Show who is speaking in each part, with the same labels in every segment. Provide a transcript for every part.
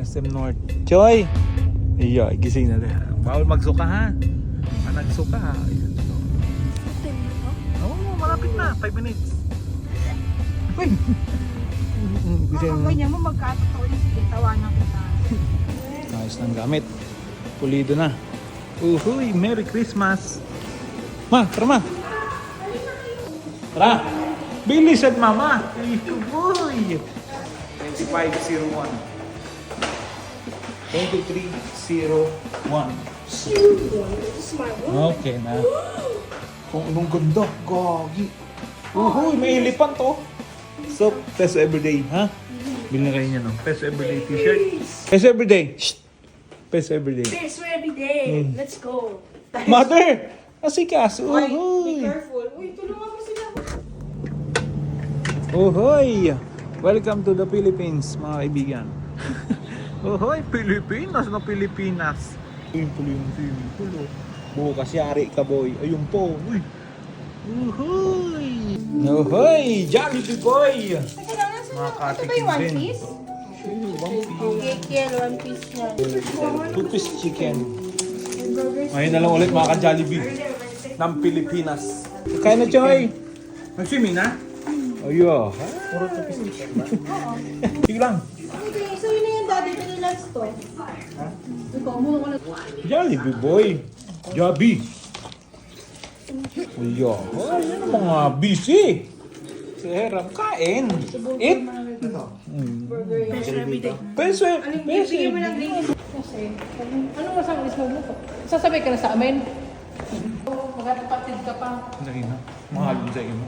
Speaker 1: SM North. Choy! Iya, gising na rin. Bawal magsuka ha. Nagsuka ha. Ayun, so. Oo, malapit na. 5 minutes. Uy!
Speaker 2: Kung ganyan mo magkatotoo yung sige, tawanan kita.
Speaker 1: Ayos ng gamit. Pulido na. Uhuy, Merry Christmas! Ma, tara ma! Tara! Bilisan mama! Uhuy! 2501 2301. Okay na. Kung anong ganda, gagi. Uhuy, may ilipan to. So, Peso Everyday, ha? Bili na kayo niya, no? Peso Everyday t-shirt. Peso Everyday! Shh! Peso Everyday.
Speaker 2: Peso everyday. Let's go.
Speaker 1: Mother! Asikas!
Speaker 2: Be
Speaker 1: Uhuy!
Speaker 2: careful. Uy, tulungan mo sila.
Speaker 1: Uhuy! Welcome to the Philippines, mga kaibigan. Uhuy, Pilipinas na Pilipinas. Ayun pala yung swimming pool, oh. Bukas yari ka, boy. Ayun po. Uy! Uhuy! Uhuy! Jollibee boy!
Speaker 2: Teka lang, nasa
Speaker 1: Mga
Speaker 2: ito ba
Speaker 1: katikim
Speaker 2: yung one
Speaker 1: din.
Speaker 2: piece?
Speaker 1: One piece.
Speaker 2: Okay, kiel, one piece yan.
Speaker 1: 2-piece chicken. Ngayon na lang ulit mga ka-Jollibee ng Pilipinas. Kain na, Choy! Nag-swimming na? Ayo. Puro 2-piece chicken ba? Sige lang.
Speaker 2: Okay, so yun na yan, daddy. Ito yung last to. Ikaw, muna ko na.
Speaker 1: Jollibee boy. Jobby. Ayo. Ay, yan ang mga busy. Si Heram, kain. Eat.
Speaker 2: Peso everyday.
Speaker 1: Peso.
Speaker 2: Bigyan mo ng green.
Speaker 3: Kasi, anong masang ismo mo ko? Sasabay ka na sa amin? Magkatapatid ka pa.
Speaker 1: Lagi na. Mahal mo sa imo.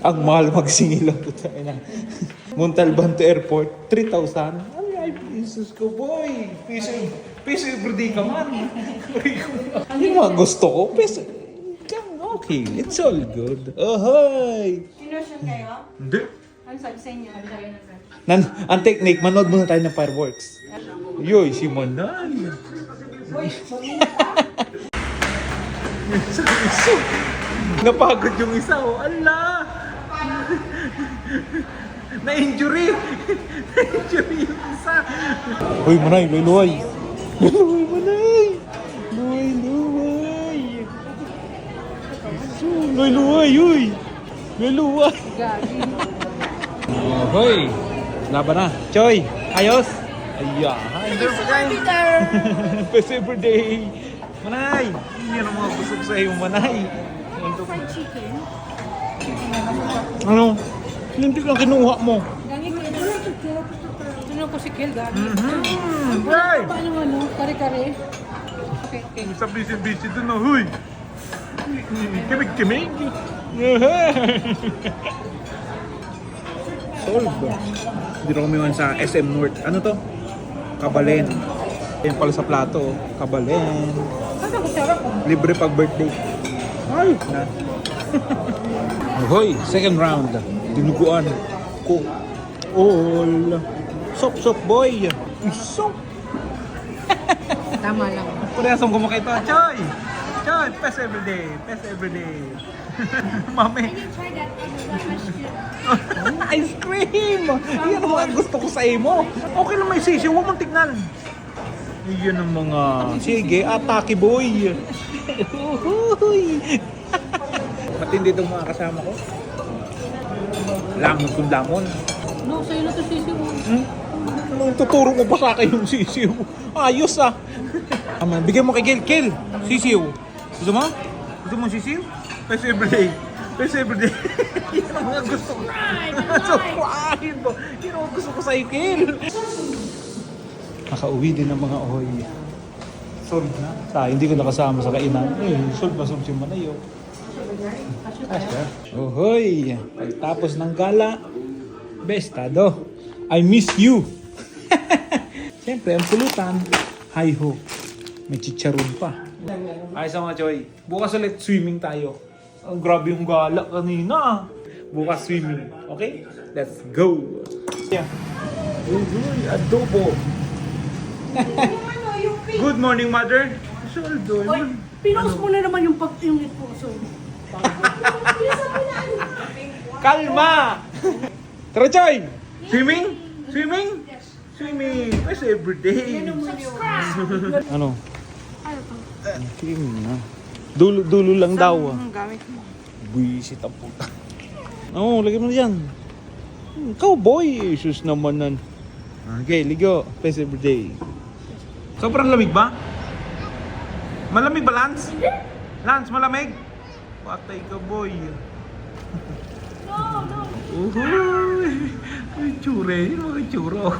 Speaker 1: Ang mahal magsingil ang puta na. Montalban to airport, 3,000. Ay, Jesus ko, boy. Peso everyday ka man. Yung mga gusto ko, peso. Okay, it's all good. Ahoy!
Speaker 2: Sinusun kayo?
Speaker 1: Hindi.
Speaker 2: Ano sabi sa inyo?
Speaker 1: Ang technique, manood muna tayo ng fireworks. Yoy, si Manal. Napagod yung isa, oh. Allah! Na-injury! Na-injury yung isa. Hoy, Manay, luluway. Luluway, Manay! Luway, luway. Luluway, uy! Luluway.
Speaker 3: Gagi.
Speaker 1: Hoy! Laban na. Choy! Ayos! Aya!
Speaker 2: Peso everyday.
Speaker 1: Peso everyday! Manay! Yan ang mga gusto ko sa iyo, Manay.
Speaker 2: Fried chicken.
Speaker 1: Ano? Lintik lang kinuha mo.
Speaker 3: Gagi ko ito. Ano ko si Kel, gagi.
Speaker 1: Right!
Speaker 3: Paano ano? Kare-kare? Okay, okay.
Speaker 1: Sa busy-busy dun, oh. Huy! Kimig-kimig! Solve. Dito kami man sa SM North. Ano to? Kabalen. Yan pala sa plato, oh. Kabalen.
Speaker 3: Ano ko sarap ko?
Speaker 1: Libre pag birthday. Ay! Na. Hoy, second round. Dinuguan ko. All. Sok boy. Sok.
Speaker 3: Tama lang.
Speaker 1: Kuriyasong kumakain to. Choy! Choy! Pes everyday. Pes everyday. Mami.
Speaker 2: Try that
Speaker 1: Ice cream! Yan ang mga gusto ko sa imo. Okay lang may sisyo. Huwag mong tignan. Yan ang mga... Sige, atake boy. Uhuy. Matindi itong mga kasama ko. Lamon kung lamon.
Speaker 3: No, sa'yo na to sisi mo.
Speaker 1: Tuturo mo pa sa akin yung sisiw. Ayos ah. Bigyan mo kay Kel. Sisiw. Gusto mo? Gusto mo sisiw? Peso everyday. Peso everyday. Yan ang mga gusto ko. So, kuhain mo. Yan ang gusto ko sa Kel. Nakauwi din ng mga oy. Solve na. Hindi ko nakasama sa kainan. Solve na solve si Manayo. Ohoy! Pagtapos ng gala, bestado. I miss you! Siyempre, ang pulutan, hi ho. May chicharon pa. Ayos mga Choy. Bukas ulit swimming tayo. Ang grabe yung gala kanina. Bukas swimming. Okay? Let's go! Yeah. Uy, adobo. Good morning, mother. Soldo.
Speaker 3: Oy, pinost mo na naman yung pag-init po. So,
Speaker 1: Kalma! Tara, Choy! Swimming? Swimming? Swimming! Best everyday! Ano?
Speaker 2: Ano to?
Speaker 1: Swimming na. Dulo lang daw ah.
Speaker 2: Ang gamit mo.
Speaker 1: Buisit ang puta. Oo, lagay mo na dyan. Cowboy! Sus naman nan. Okay, ligo. Best everyday. Sobrang lamig ba? Malamig ba, Lance? Lance, malamig? Patay ka, boy. Uhuy! Ay, tsure. Mga tsuro.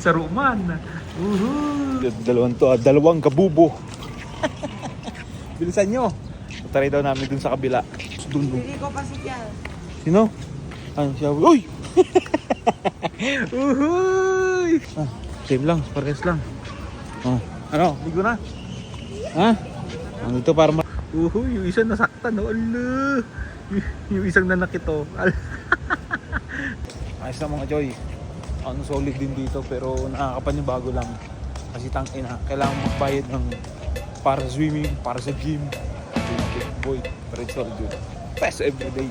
Speaker 1: Saruman. Uhuy! Dalawang kabubo. Bilisan nyo. Taray daw namin dun sa kabila. Dun.
Speaker 2: Pili ko pa si Kial.
Speaker 1: Sino? Ano siya? Uy! Uhuy! Ah, same lang. Pares lang. Oh. Ano? Ligo na? Ha? Ano ito para Uhuy, yung isa nasaktan, oh, ala. Yung isang nanakit, oh. Ayos na mga Joy. Ang solid din dito pero nakakapanibago lang. Kasi tangina, kailangan magbayad ng para swimming, para sa gym. Boy, pero it's all good. Best everyday.